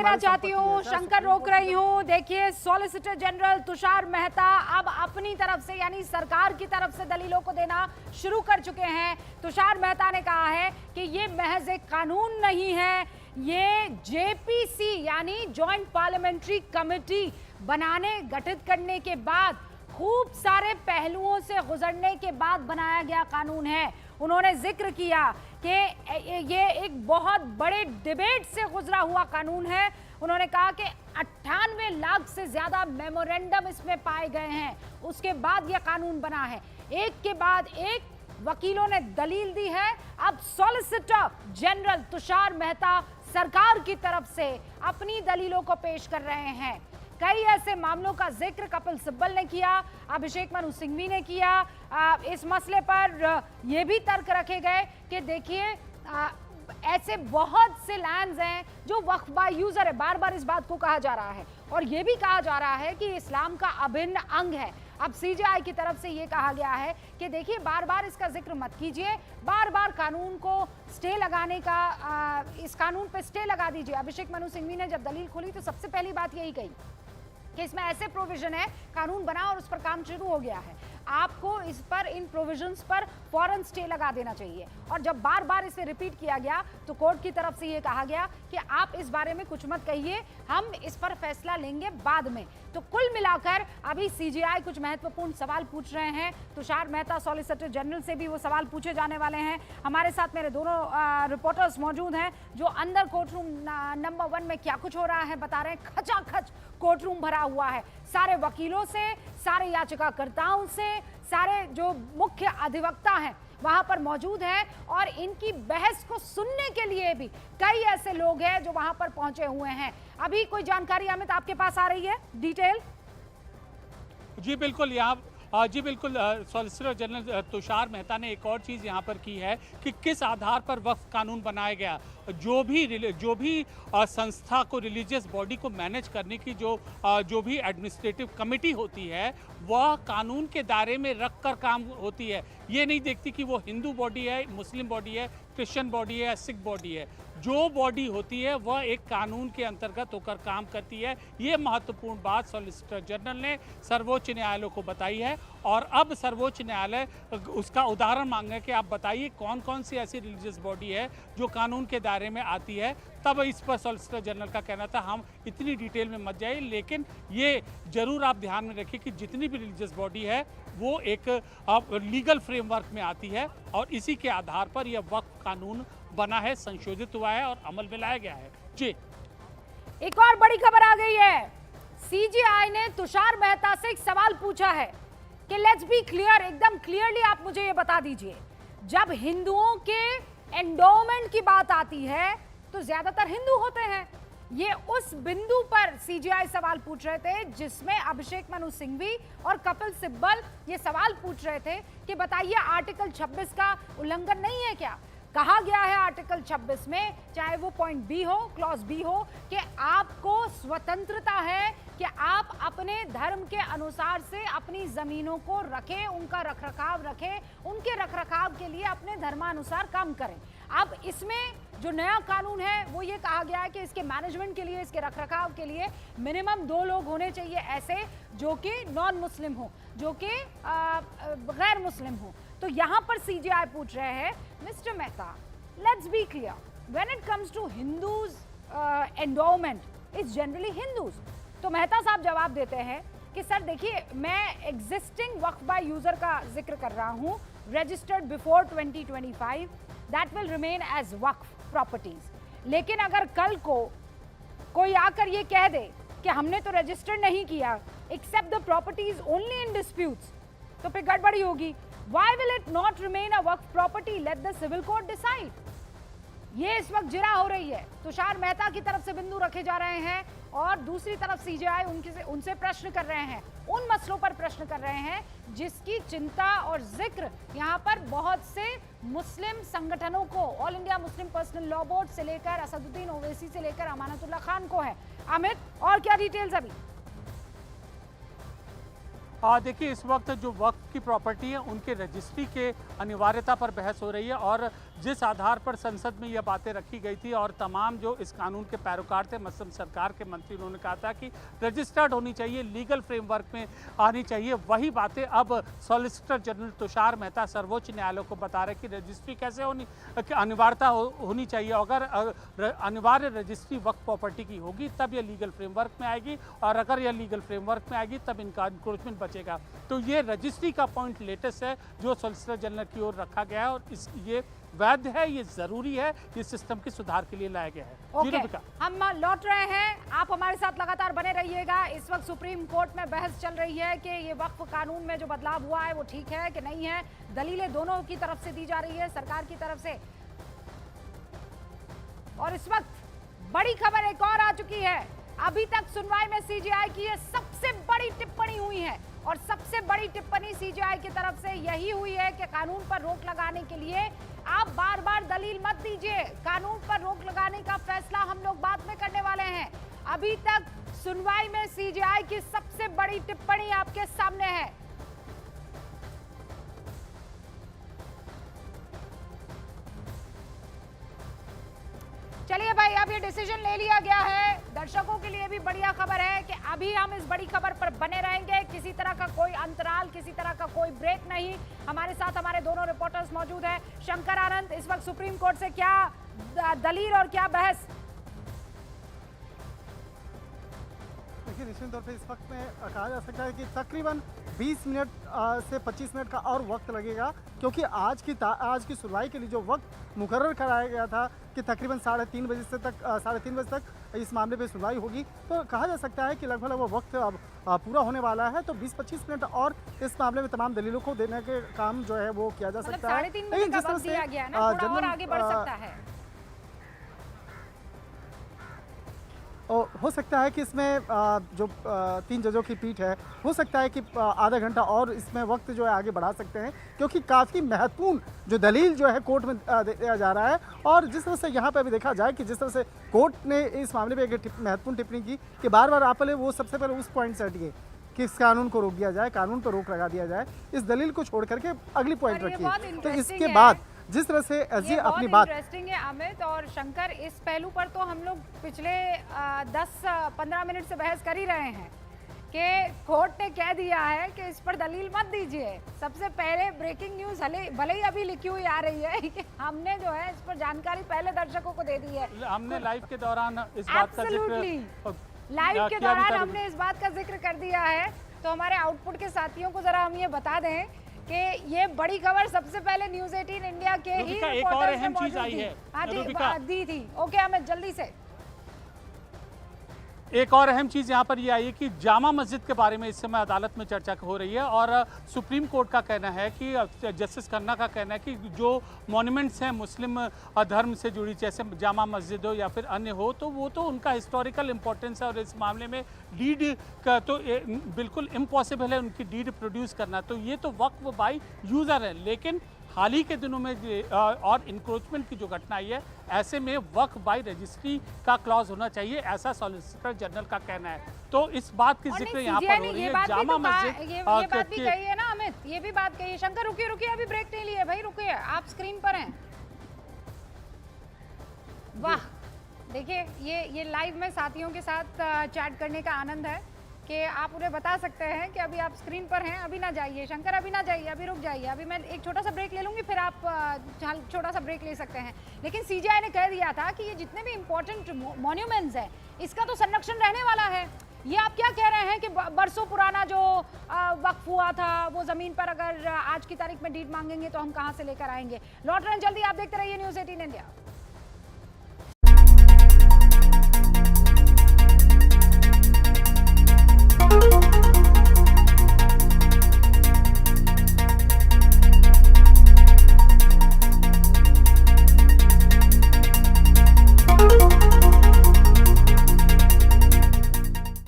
देना चाहती हूँ, शंकर रोक रही हूँ। देखिए, सॉलिसिटर जनरल तुषार मेहता अब अपनी तरफ से यानी सरकार की तरफ से दलीलों को देना शुरू कर चुके हैं। तुषार मेहता ने कहा है कि ये महज एक कानून नहीं है, ये जेपीसी यानी जॉइंट पार्लियामेंट्री कमेटी गठित करने के बाद खूब सारे पहलुओं से गुजरने के बाद बनाया गया कानून है। उन्होंने जिक्र किया कि ये एक बहुत बड़े डिबेट से गुजरा हुआ कानून है। उन्होंने कहा कि 98 लाख से ज्यादा मेमोरेंडम इसमें पाए गए हैं, उसके बाद यह कानून बना है। एक के बाद एक वकीलों ने दलील दी है। अब सॉलिसिटर जनरल तुषार मेहता सरकार की तरफ से अपनी दलीलों को पेश कर रहे हैं। कई ऐसे मामलों का जिक्र कपिल सिब्बल ने किया, अभिषेक मनु सिंघवी ने किया। इस मसले पर यह भी तर्क रखे गए कि देखिए ऐसे बहुत से लैंड्स हैं जो वक्फ बाय यूजर है। बार बार इस बात को कहा जा रहा है और यह भी कहा जा रहा है कि इस्लाम का अभिन्न अंग है। अब सीजेआई की तरफ से यह कहा गया है कि देखिए बार बार इसका जिक्र मत कीजिए, बार बार कानून को स्टे लगाने का इस कानून पे स्टे लगा दीजिए। अभिषेक मनु सिंघवी ने जब दलील खोली तो सबसे पहली बात यही कही कि इसमें ऐसे प्रोविजन है, कानून बना और उस पर काम शुरू हो गया है, आपको इस पर इन प्रोविजंस पर फौरन स्टे लगा देना चाहिए। और जब बार बार इसे रिपीट किया गया तो कोर्ट की तरफ से ये कहा गया कि आप इस बारे में कुछ मत कहिए, हम इस पर फैसला लेंगे बाद में। तो कुल मिलाकर अभी सीजेआई कुछ महत्वपूर्ण सवाल पूछ रहे हैं। तुषार मेहता सॉलिसिटर जनरल से भी वो सवाल पूछे जाने वाले हैं। हमारे साथ मेरे दोनों रिपोर्टर्स मौजूद हैं जो अंदर कोर्ट रूम नंबर 1 में क्या कुछ हो रहा है बता रहे हैं। खचाखच कोर्ट रूम भरा हुआ है, सारे वकीलों से, सारे याचिकाकर्ताओं से, सारे जो मुख्य अधिवक्ता हैं वहां पर मौजूद हैं और इनकी बहस को सुनने के लिए भी कई ऐसे लोग हैं जो वहां पर पहुंचे हुए हैं। अभी कोई जानकारी अमित आपके पास आ रही है, डिटेल? जी बिल्कुल, जी बिल्कुल, सॉलिसिटर जनरल तुषार मेहता ने एक और चीज़ यहाँ पर की है कि किस आधार पर वक्फ कानून बनाया गया। जो भी संस्था को, रिलीजियस बॉडी को मैनेज करने की जो भी एडमिनिस्ट्रेटिव कमेटी होती है वह कानून के दायरे में रख कर काम होती है। ये नहीं देखती कि वो हिंदू बॉडी है, मुस्लिम बॉडी है, क्रिश्चियन बॉडी है या सिख बॉडी है। जो बॉडी होती है वह एक कानून के अंतर्गत होकर काम करती है। ये महत्वपूर्ण बात सॉलिसिटर जनरल ने सर्वोच्च न्यायालय को बताई है और अब सर्वोच्च न्यायालय उसका उदाहरण मांगे कि आप बताइए कौन कौन सी ऐसी रिलीजियस बॉडी है जो कानून के दायरे में आती है। तब इस पर सॉलिसिटर जनरल का कहना था हम इतनी डिटेल में मत जाइए, लेकिन ये जरूर आप ध्यान में रखिए कि जितनी भी रिलीजियस बॉडी है वो एक लीगल फ्रेमवर्क में आती है और इसी के आधार पर यह वक्फ कानून बना है, संशोधित हुआ है और अमल में लाया गया है। जी, एक और बड़ी खबर आ गई है। सीजेआई ने तुषार मेहता से एक सवाल पूछा है कि लेट्स बी क्लियर, एकदम क्लियरली आप मुझे ये बता दीजिए, जब हिंदुओं के एंडोमेंट की बात आती है तो ज्यादातर हिंदू होते हैं। ये उस बिंदु पर सीजेआई सवाल पूछ रहे थे जिसमें अभिषेक मनु सिंघवी और कपिल सिब्बल ये सवाल पूछ रहे थे कि बताइए आर्टिकल 26 का उल्लंघन नहीं है क्या? कहा गया है आर्टिकल 26 में, चाहे वो पॉइंट बी हो, क्लॉज बी हो, कि आपको स्वतंत्रता है कि आप अपने धर्म के अनुसार से अपनी जमीनों को रखें, उनका रखरखाव रखें, उनके रखरखाव के लिए अपने धर्मानुसार काम करें। अब इसमें जो नया कानून है वो ये कहा गया है कि इसके मैनेजमेंट के लिए, इसके रखरखाव के लिए मिनिमम 2 लोग होने चाहिए ऐसे जो कि नॉन मुस्लिम हो, जो कि गैर मुस्लिम हो। तो यहां पर सीजेआई पूछ रहे हैं mister Mehta, let's be clear, when it comes to Hindus endowment is generally Hindus. तो मेहता साहब जवाब देते हैं कि सर देखिए, मैं एग्जिस्टिंग वक्फ बाय यूजर का जिक्र कर रहा हूं, registered before 2025, that will remain as Waqf properties. लेकिन अगर कल को कोई आकर ये कह दे कि हमने तो रजिस्टर नहीं किया, except the properties only in disputes, तो फिर गड़बड़ी होगी। Why will it not remain a Waqf property? Let the civil court decide. ये इस वक्त जिरा हो रही है। तुषार मेहता की तरफ से बिंदु रखे जा रहे हैं और दूसरी तरफ सीजेआई उनसे प्रश्न कर रहे हैं, उन मसलों पर प्रश्न कर रहे हैं जिसकी चिंता और जिक्र यहाँ पर बहुत से मुस्लिम संगठनों को, all India Muslim personal law board से लेकर असदुद्दीन ओवैसी से लेकर अमानतुल्लाह खान को है। अमित, और क्या डिटेल्स अभी? देखिए, इस वक्त जो वक्फ की प्रॉपर्टी है उनके रजिस्ट्री के अनिवार्यता पर बहस हो रही है और जिस आधार पर संसद में यह बातें रखी गई थी और तमाम जो इस कानून के पैरोकार थे, मसलन सरकार के मंत्री, उन्होंने कहा था कि रजिस्टर्ड होनी चाहिए, लीगल फ्रेमवर्क में आनी चाहिए, वही बातें अब सॉलिसिटर जनरल तुषार मेहता सर्वोच्च न्यायालय को बता रहे कि रजिस्ट्री कैसे होनी, अनिवार्यता होनी चाहिए। अगर अनिवार्य रजिस्ट्री वक्फ प्रॉपर्टी की होगी तब यह लीगल फ्रेमवर्क में आएगी और अगर यह लीगल फ्रेमवर्क में आएगी तब इनका इंक्रोचमेंट बचेगा। तो ये रजिस्ट्री का पॉइंट लेटेस्ट है जो सॉलिसिटर जनरल की ओर रखा गया है और ये वैध है, ये जरूरी है, ये सिस्टम के सुधार के लिए लाया गया है। ओके, हम लौट रहे हैं, आप हमारे साथ लगातार बने रहिएगा। इस वक्त सुप्रीम कोर्ट में बहस चल रही है कि ये वक्फ कानून में जो बदलाव हुआ है वो ठीक है कि नहीं है। दलीलें दोनों की तरफ से दी जा रही है, सरकार की तरफ से। और इस वक्त बड़ी खबर एक और आ चुकी है। अभी तक सुनवाई में सीजेआई की ये सबसे बड़ी टिप्पणी हुई है और सबसे बड़ी टिप्पणी सीजेआई की तरफ से यही हुई है कि कानून पर रोक लगाने के लिए आप बार बार दलील मत दीजिए। कानून पर रोक लगाने का फैसला हम लोग बाद में करने वाले हैं। अभी तक सुनवाई में सीजेआई की सबसे बड़ी टिप्पणी आपके सामने है। चलिए भाई, अब ये डिसीजन ले लिया गया है। दर्शकों के लिए भी बढ़िया खबर है कि अभी हम इस बड़ी खबर पर बने रहेंगे। किसी तरह का कोई अंतराल, किसी तरह का कोई ब्रेक नहीं। हमारे साथ हमारे दोनों रिपोर्टर्स मौजूद हैं। शंकर आनंद, इस वक्त सुप्रीम कोर्ट से क्या दलील और क्या बहस? देखिए, निश्चित तौर पे इस वक्त में कहा जा सकता है कि तकरीबन 20 मिनट से 25 मिनट का और वक्त लगेगा, क्योंकि आज की सुनवाई के लिए जो वक्त मुकर्रर कराया गया था कि तकरीबन 3:30 बजे तक इस मामले पे सुनवाई होगी, तो कहा जा सकता है कि लगभग वो वक्त अब पूरा होने वाला है। तो 20-25 मिनट और इस मामले में तमाम दलीलों को देने के काम जो है वो किया जा सकता है। लेकिन जिस तरह से और आगे बढ़ सकता है, हो सकता है कि इसमें जो 3 जजों की पीठ है, हो सकता है कि आधा घंटा और इसमें वक्त जो है आगे बढ़ा सकते हैं, क्योंकि काफ़ी महत्वपूर्ण जो दलील जो है कोर्ट में दिया जा रहा है। और जिस तरह से यहाँ पे अभी देखा जाए कि जिस तरह से कोर्ट ने इस मामले में एक महत्वपूर्ण टिप्पणी की कि बार बार आप वो सबसे पहले उस पॉइंट से हटिए कि इस कानून को रोक दिया जाए, कानून पर रोक लगा दिया जाए, इस दलील को छोड़ करके अगली पॉइंट रखिए। तो इसके बाद जिस तरह से अजीज अपनी बात इंटरेस्टिंग है अमित और शंकर, इस पहलू पर तो हम लोग पिछले 10-15 मिनट से बहस कर ही रहे हैं कि कोर्ट ने कह दिया है कि इस पर दलील मत दीजिए। सबसे पहले ब्रेकिंग न्यूज भले ही अभी लिखी हुई आ रही है कि हमने जो है इस पर जानकारी पहले दर्शकों को दे दी है। हमने लाइव के दौरान इस बात का जिक्र कर दिया है। तो हमारे आउटपुट के साथियों को जरा हम ये बता दें कि ये बड़ी खबर सबसे पहले न्यूज़ 18 इंडिया के ही रिपोर्टर्स ने मौजूद दी थी। ओके अमित, जल्दी से एक और अहम चीज़ यहाँ पर ये आई है कि जामा मस्जिद के बारे में इस समय अदालत में चर्चा हो रही है और सुप्रीम कोर्ट का कहना है कि जस्टिस खन्ना का कहना है कि जो मॉन्यूमेंट्स हैं मुस्लिम धर्म से जुड़ी, जैसे जामा मस्जिद हो या फिर अन्य हो, तो वो तो उनका हिस्टोरिकल इंपॉर्टेंस है और इस मामले में डीड का तो बिल्कुल इम्पॉसिबल है उनकी डीड प्रोड्यूस करना। तो ये तो वक्फ बाय यूज़र है, लेकिन हाल ही के दिनों में और इंक्रोचमेंट की जो घटना आई है, ऐसे में वक्फ बाय रजिस्ट्री का क्लॉज होना चाहिए, ऐसा सॉलिसिटर जनरल का कहना है। तो इस बात की जिक्र यहाँ पर हो रही है। जामा मस्जिद ये बात भी कही है ना अमित, ये भी बात कही है। शंकर रुकिए, अभी ब्रेक नहीं लिए भाई, रुकिए, आप स्क्रीन पर हैं। वाह, देखिए ये लाइव में साथियों के साथ चैट करने का आनंद है कि आप उन्हें बता सकते हैं कि अभी आप स्क्रीन पर हैं, अभी ना जाइए शंकर, अभी ना जाइए, अभी रुक जाइए, अभी मैं एक छोटा सा ब्रेक ले लूँगी, फिर आप छोटा सा ब्रेक ले सकते हैं। लेकिन सीजेआई ने कह दिया था कि ये जितने भी इंपॉर्टेंट मॉन्यूमेंट्स हैं इसका तो संरक्षण रहने वाला है। ये आप क्या कह रहे हैं कि बरसों पुराना जो वक्फ हुआ था वो ज़मीन पर अगर आज की तारीख में डीड मांगेंगे तो हम कहाँ से लेकर आएंगे? लौट रहे हैं जल्दी, आप देखते रहिए न्यूज़ 18 इंडिया।